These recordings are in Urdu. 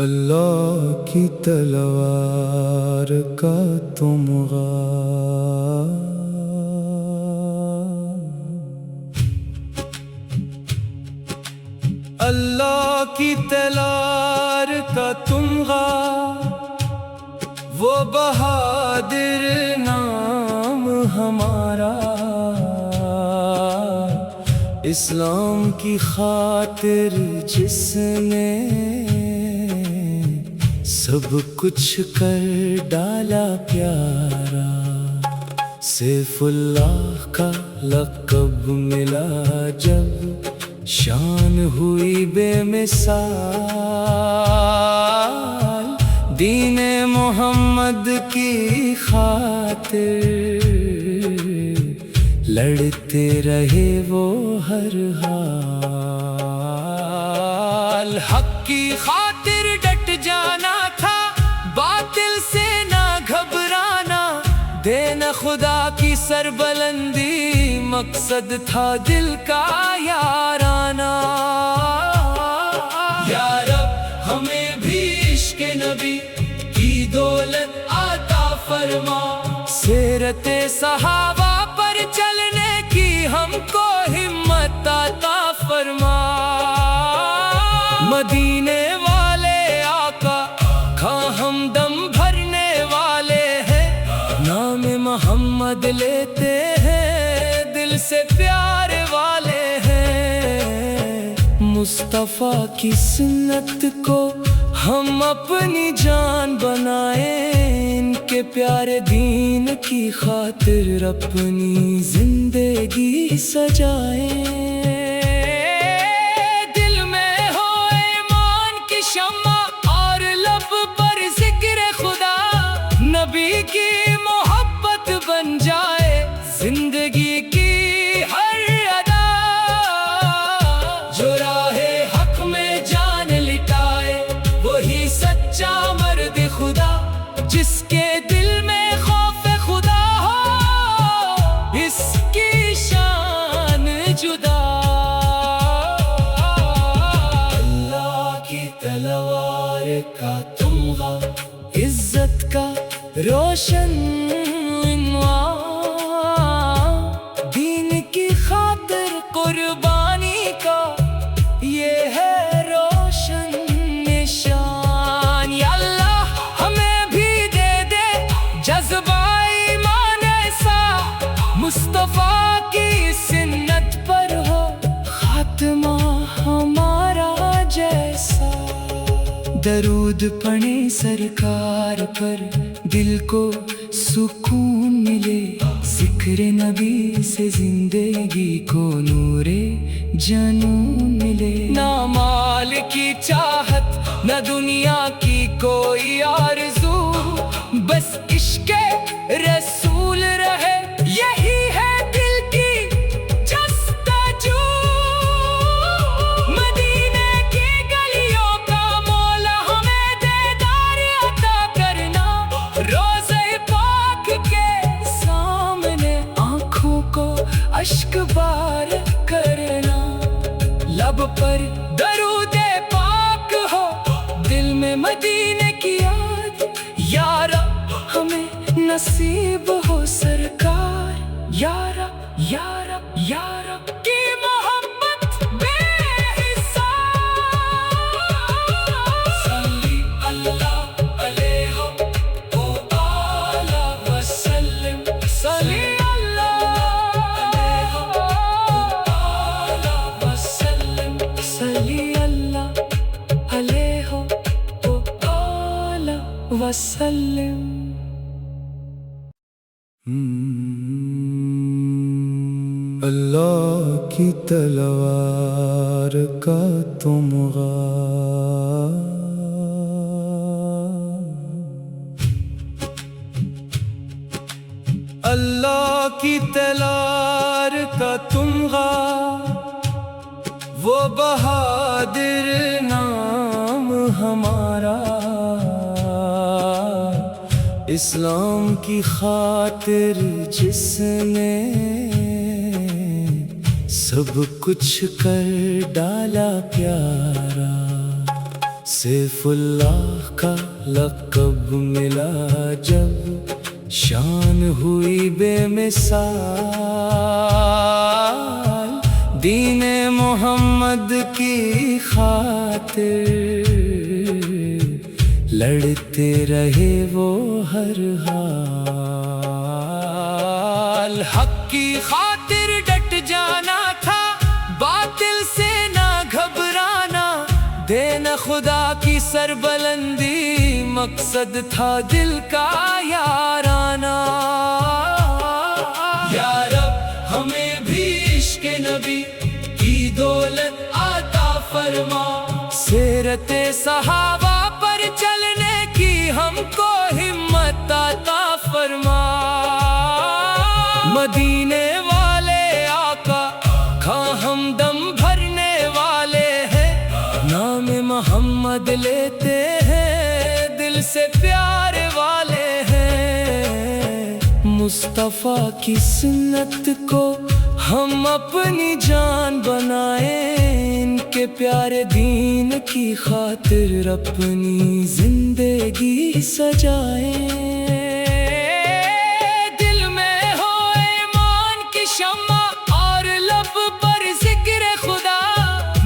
اللہ کی تلوار کا تمغہ اللہ کی تلوار کا تمغہ وہ بہادر نام ہمارا اسلام کی خاطر جس نے سب کچھ کر ڈالا پیارا سیف اللہ کا لقب ملا جب شان ہوئی بے مثال دین محمد کی خاطر لڑتے رہے وہ ہر حال حق کی خاطر ڈٹ جانا تھا باطل سے نہ گھبرانا دینا خدا کی سربلندی مقصد تھا دل کا یارانہ یا رب ہمیں بھی عشق نبی کی دولت عطا فرما سیرت صحابہ پر چلنے کی ہم کو ہمت عطا فرما مدینے والے آقا کھا ہم دم بھرنے والے ہیں نام محمد لیتے ہیں دل سے پیار والے ہیں مصطفیٰ کی سنت کو ہم اپنی جان بنائیں ان کے پیارے دین کی خاطر اپنی زندگی سجائیں دل میں ہو ایمان کی شمع اور لب پر ذکر خدا نبی کی محبت بن جائے زندگی کی ہر ادا جو راہ حق میں جان لٹائے وہی سچا مرد خدا جس کے دل میں خوف خدا ہو اس کی شان جدا اللہ کی تلوار کا تمغہ عزت کا روشن عنوان دین کی خاطر قربانی کا یہ ہے روشن نشان یا اللہ ہمیں بھی دے دے جذبہ ایمان ایسا مصطفیٰ کی سنت پر ہو خاتمہ ہمارا جیسا درود پڑھیں سرکار پر دل کو سکون ملے ذکر نبی سے زندگی کو نور جنون ملے نہ مال کی چاہت نہ دنیا کی کوئی آرزو بس عشق رسول رہے یہی ہے دل کی جستجو مدینے کی گلیوں کا مولا ہمیں دیدار عطا کرنا روضہ پاک کے سامنے آنکھوں کو اشک بار کرنا لب پر درود پاک ہو دل میں مدینے کی یاد یا رب ہمیں نصیب ہو سرکار یا رب یا رب یا رب کی محبت بے حساب صلی اللہ علیہ وآلہ وسلم صلی وسلم اللہ کی تلوار کا تمغہ اللہ کی تلوار کا تمغہ وہ بہادر نام ہمارا اسلام کی خاطر جس نے سب کچھ کر ڈالا پیارا، سیف اللہ کا لقب ملا جب، شان ہوئی بے مثال، دین محمد کی خاطر لڑتے رہے وہ ہر حال، حق کی خاطر ڈٹ جانا تھا، باطل سے نہ گھبرانا، دینا خدا کی سربلندی مقصد تھا دل کا یارانہ، یا رب ہمیں بھی عشق نبی کی دولت عطا فرما، سیرت صحابہ پر چلنے کی ہم کو ہمت عطا فرما، مدینے والے آقا کہاں ہم دم بھرنے والے ہیں، نام محمد لیتے ہیں دل سے پیار والے ہیں، مصطفیٰ کی سنت کو ہم اپنی جان بنائیں، ان کے پیارے دین کی خاطر اپنی زندگی سجائیں، دل میں ہو ایمان کی شمع اور لب پر ذکر خدا،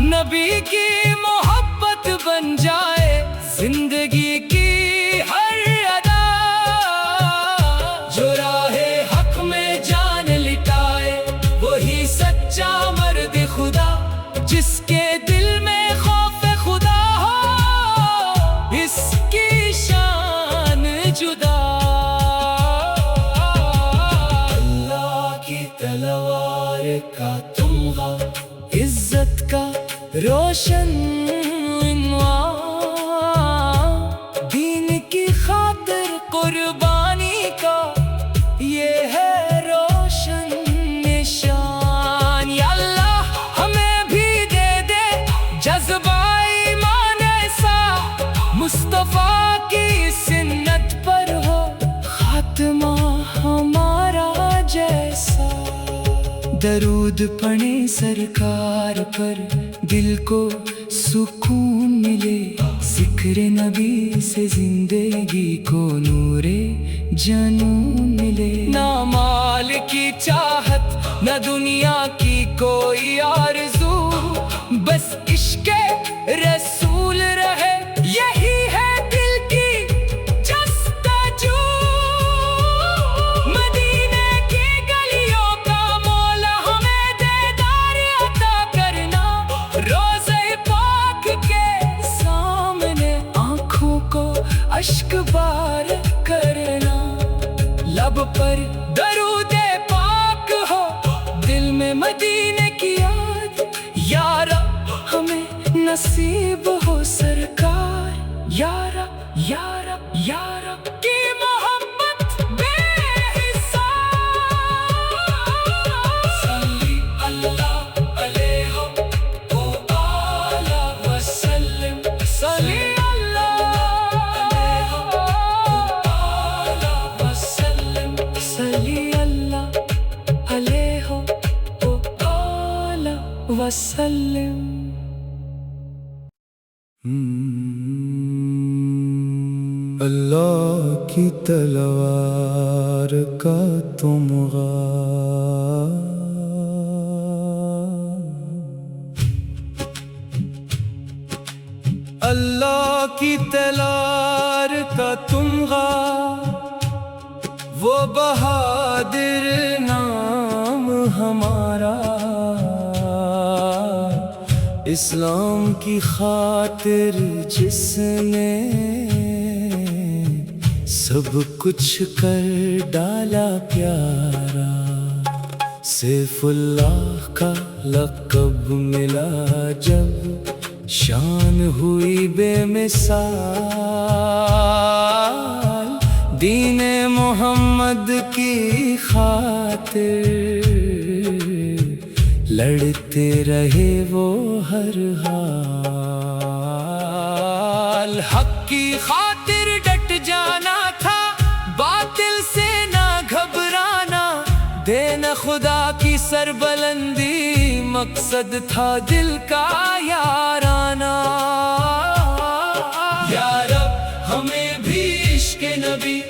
نبی کی محبت بن جائے زندگی کی ہر ادا، جو راہ حق میں جان لٹائے وہی سچا مرد خدا، جس کے دل میں خوف خدا ہو اس کی شان جدا، اللہ کی تلوار کا تمغہ عزت کا روشن عنوان، دین کی خاطر قربانی کا یہ ہے روشن نشان، یا اللہ ہمیں بھی دے دے جذبہ ایمان ایسا، مصطفیٰ کی سنت پر ہو خاتمہ ہمارا جیسا، درود پڑھیں سرکار پر دل کو سکون ملے، ذکر نبی سے زندگی کو نور جنون ملے، نہ مال کی چاہت نہ دنیا کی کوئی آرزو، بس عشق رسول رہے یہی ہے دل کی جستجو، مدینے کی گلیوں کا مولا ہمیں دیدار عطا کرنا، روضہ پاک کے سامنے آنکھوں کو اشک بار کرنا، لب پر درود پاک ہو دل میں مدینے کی یاد، یا رب ہمیں نصیب ہو سرکار، یا رب یا رب یا رب کی محبت بے حساب، صلی اللہ علیہ وآلہ وسلم، صلی اللہ علیہ وآلہ وسلم، صلی اللہ علیہ وآلہ وسلم۔ اللہ کی تلوار کا تمغہ، اللہ کی تلوار کا تمغہ، وہ بہادر نام ہمارا، اسلام کی خاطر جس نے سب کچھ کر ڈالا پیارا، سیف اللہ کا لقب ملا جب، شان ہوئی بے مثال، دین محمد کی خاطر لڑتے رہے وہ ہر حال، حق کی خاطر ڈٹ جانا تھا، باطل سے نہ گھبرانا، دینا خدا کی سربلندی مقصد تھا دل کا یارانہ۔ یا رب ہمیں بھی عشق نبی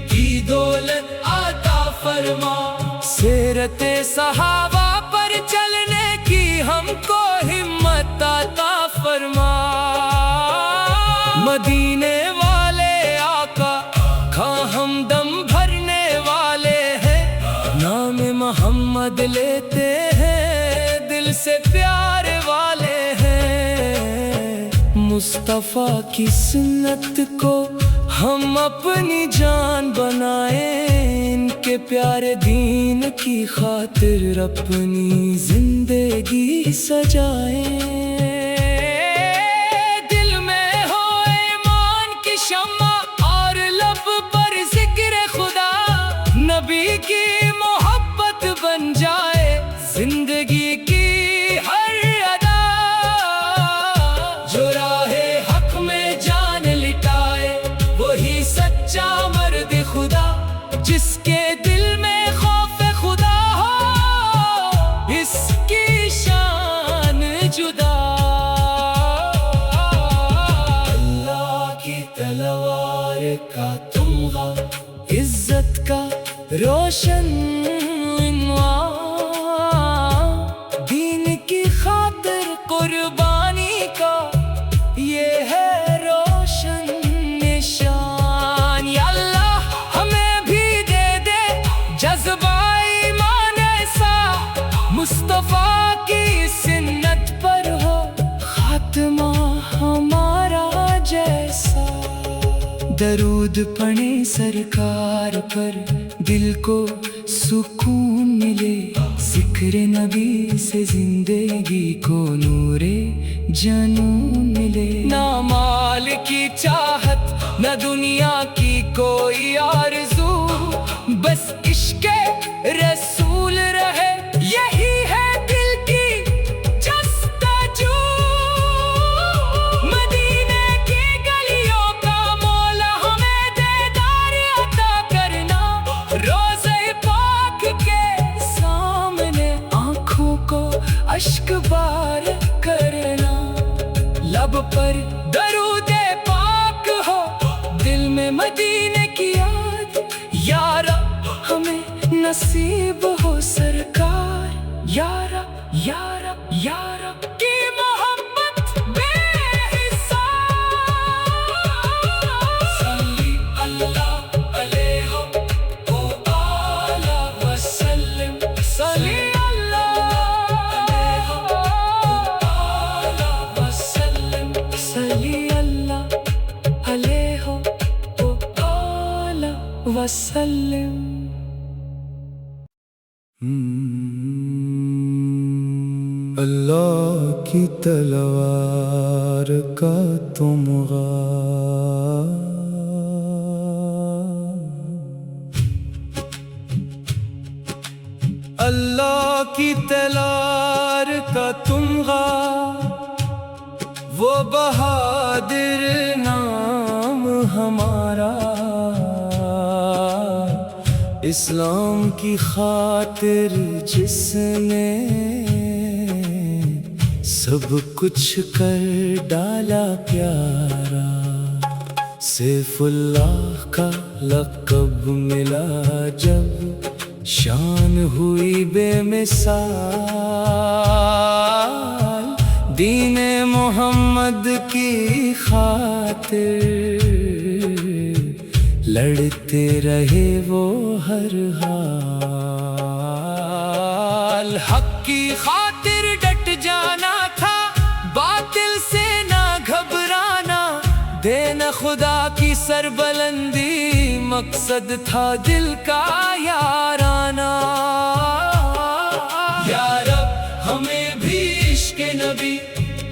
کی دولت عطا فرما، سیرت صحابہ پر چلنے کی ہم کو ہمت عطا فرما۔ مدینے والے آقا کہاں ہم دم بھرنے والے ہیں، نام محمد لیتے ہیں دل سے پیار والے ہیں۔ مصطفیٰ کی سنت کو ہم اپنی جان بنائیں، ان کے پیارے دین کی خاطر اپنی زندگی سجائیں۔ دل میں ہو ایمان کی شمع اور لب پر ذکر خدا، نبی کی محبت بن جائے زندگی کی ہر ادا۔ جو راہ حق میں جان لٹائے وہی سچا مرد خدا، جس کے دل میں خوف خدا ہو اس کی شان جدا۔ اللہ کی تلوار کا تمغہ عزت کا روشن عنوان، دین کی خاطر قربانی کا یہ ہے روشن نشان۔ یا اللہ ہمیں بھی دے دے جذبہ ایمان ایسا، مصطفیٰ کی سنت پر ہو خاتمہ ہمارا جیسا۔ درود پڑھیں سرکار پر دل کو سکون ملے، ذکر نبی سے زندگی کو نور جنون ملے۔ نہ مال کی چاہت نہ دنیا کی کوئی آرزو، بس عشق رسول رہے یہی ہے دل کی جستجو۔ مدینے کی گلیوں کا مولا ہمیں دیدار عطا کرنا، روضہ پاک کے سامنے آنکھوں کو اشک بار کرنا۔ لب پر درود پاک ہو دل میں مدینے کی یاد، یا رب ہمیں نصیب ہو سرکار، یا رب یا رب یا رب کی محبت بے حساب۔ صلی اللہ علیہ وآلہ وسلم، صلی اللہ علیہ وآلہ وسلم، صلی اللہ علیہ وآلہ وسلم۔ اللہ کی تلوار کا تمغہ، اللہ کی تلوار کا تمغہ، وہ بہادر نام ہمارا، اسلام کی خاطر جس نے سب کچھ کر ڈالا پیارا، سیف اللہ کا لقب ملا جب شان ہوئی بے مثال، دین محمد کی خاطر لڑتے رہے وہ ہر حال۔ حق کی خاطر ڈٹ جانا تھا، باطل سے نہ گھبرانا، دینا خدا کی سربلندی مقصد تھا دل کا یارانہ۔ یا رب ہمیں بھی عشق نبی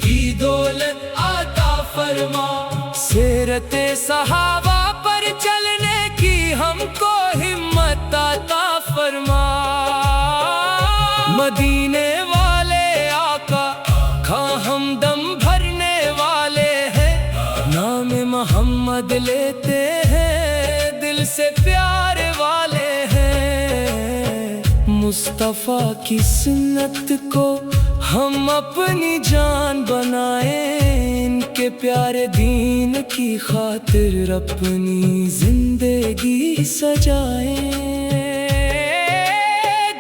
کی دولت عطا فرما، سیرت صحابہ پر چلنے کی ہم کو ہمت عطا فرما۔ مدینے والے آقا کہاں ہم دم بھرنے والے ہیں، نام محمد لیتے ہیں دل سے پیار والے ہیں۔ مصطفیٰ کی سنت کو ہم اپنی جان بنائیں، ان کے پیارے دین کی خاطر اپنی زندگی سجائیں۔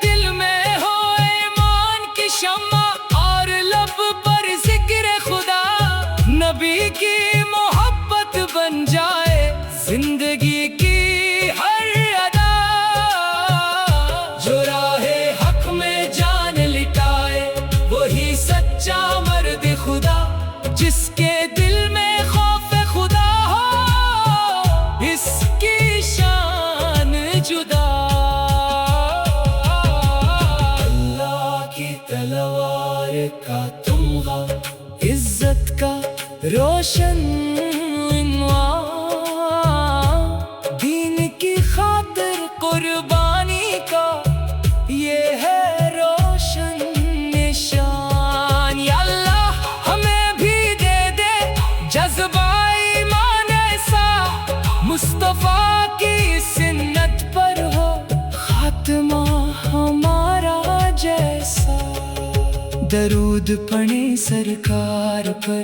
دل میں ہو ایمان کی شمع اور لب پر ذکر خدا، نبی کی محبت بن جائے زندگی کی ہر ادا۔ جو راہ حق میں جان لٹائے وہی سچا مرد خدا، جس کے دل میں خوف خدا ہو اس کی شان جدا۔ اللہ کی تلوار کا تمغہ، عزت کا روشن عنوان، دین کی خاطر قربانی کا یہ ہے روشن نشان۔ یا اللہ ہمیں بھی دے دے جذبہ ایمان ایسا، مصطفیٰ کی سنت پر ہو خاتمہ ہمارا جیسا۔ درود پڑھیں سرکار پر،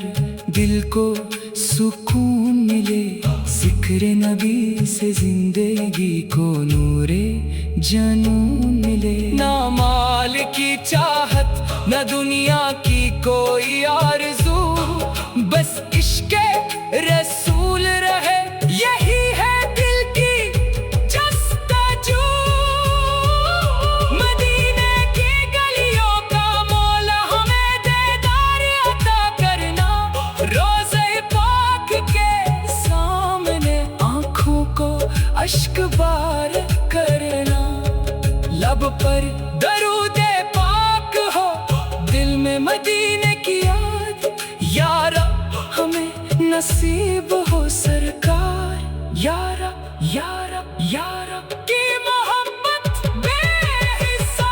دل کو سکون ملے، ذکر نبی سے زندگی کو نور جنون ملے۔ نہ مال کی چاہت نہ دنیا کی کوئی آرزو، بس عشق رسول رہے یہی ہے دل کی جستجو۔ مدینے کی گلیوں کا مولا ہمیں دیدار عطا کرنا، روضہ پاک کے سامنے آنکھوں کو اشک بار کرنا۔ لب پر درود پاک ہو، دل میں مدینے کی یاد، یا رب ہمیں نصیب ہو سرکار، یا رب یا رب یا رب کی محبت بے حساب۔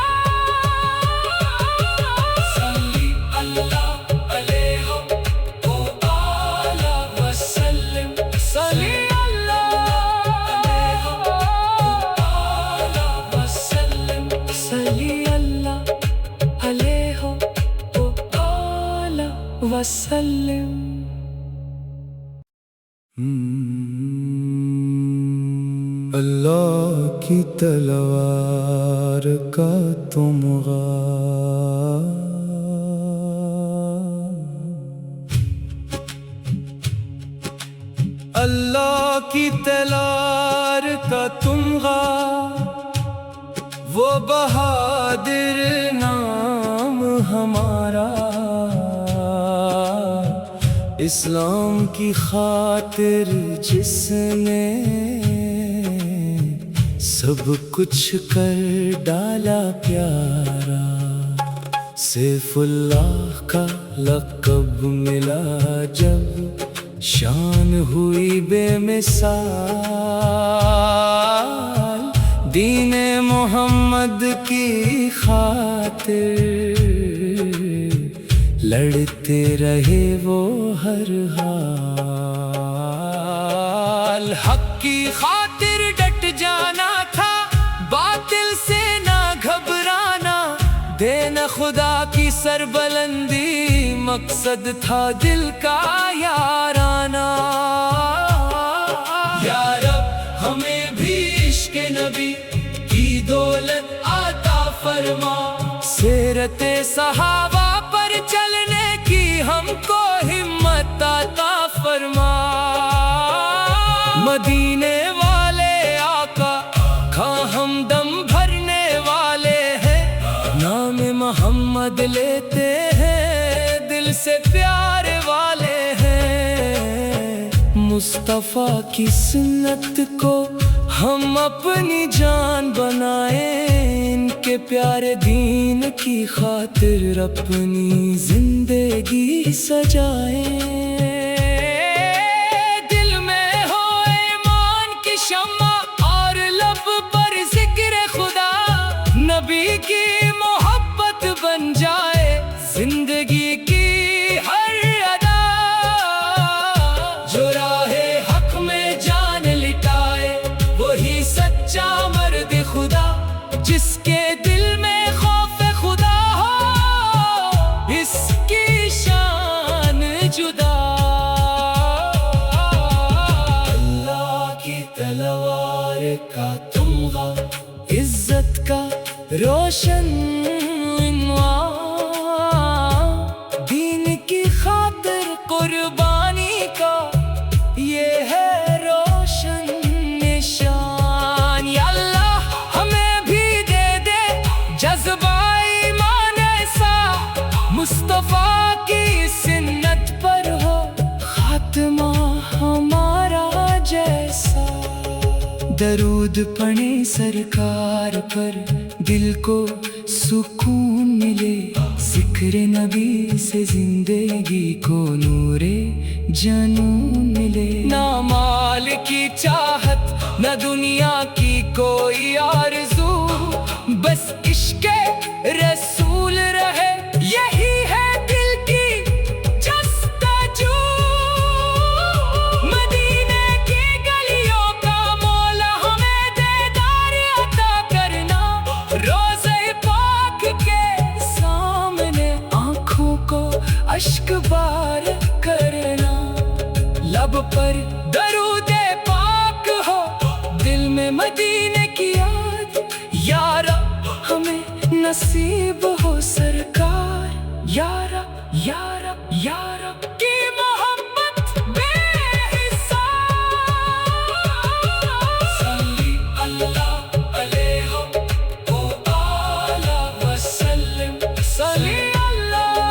صلی اللہ علیہ وآلہ وسلم، صلی اللہ علیہ وآلہ وسلم، صلی اللہ علیہ وآلہ وسلم۔ اللہ کی تلوار کا تمغہ، اللہ کی تلوار کا تمغہ، وہ بہادر نام ہمارا، اسلام کی خاطر جس نے سب کچھ کر ڈالا پیارا، سیف اللہ کا لقب ملا جب شان ہوئی بے مثال، دین محمد کی خاطر لڑتے رہے وہ ہر حال۔ حق کی خاطر ڈٹ جانا تھا، باطل سے نہ گھبرانا، دینا خدا کی سربلندی مقصد تھا دل کا یارانہ۔ یا رب ہمیں بھی عشق نبی کی دولت عطا فرما، سیرت صحابہ پر چلنے کی ہم کو ہمت عطا فرما۔ مدینے والے آقا کہاں ہم دم بھرنے والے ہیں، نام محمد لیتے ہیں دل سے پیار والے ہیں۔ مصطفیٰ کی سنت کو ہم اپنی جان بنائیں، ان کے پیارے دین کی خاطر اپنی زندگی سجائیں۔ دل میں ہو ایمان کی شمع اور لب پر ذکر خدا، نبی کی محبت بن جائے زندگی کی ہر ادا۔ جو راہ حق میں جان لٹائے وہی سچا مرد خدا، جس کے دل میں روشن عنوان دین کی خاطر قربانی کا، یہ ہے روشن نشان۔ یا اللہ ہمیں بھی دے دے جذبہ ایمان ایسا، مصطفیٰ کی سنت پر ہو خاتمہ ہمارا جیسا۔ درود پڑھیں سرکار پر، دل کو سکون ملے، ذکر نبی سے زندگی کو نور جنون ملے۔ نہ مال کی چاہت نہ دنیا کی کوئی آرزو، بس عشق رسول رہے، یہی ہے دل کی جستجو۔ مدینے کی گلیوں کا مولا ہمیں دیدار عطا کرنا، روضہ پاک کے سامنے آنکھوں کو اشک بار کرنا۔ لب پر درود پاک ہو، دل میں مدینے کی یاد، یا رب ہمیں نصیب ہو سرکار، یا رب یا رب یا رب کی محبت بے حساب۔ صلی اللہ علیہ وآلہ وسلم، صلی اللہ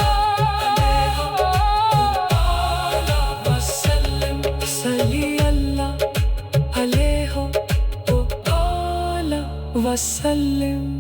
علیہ وآلہ وسلم، صلی اللہ علیہ وآلہ وسلم۔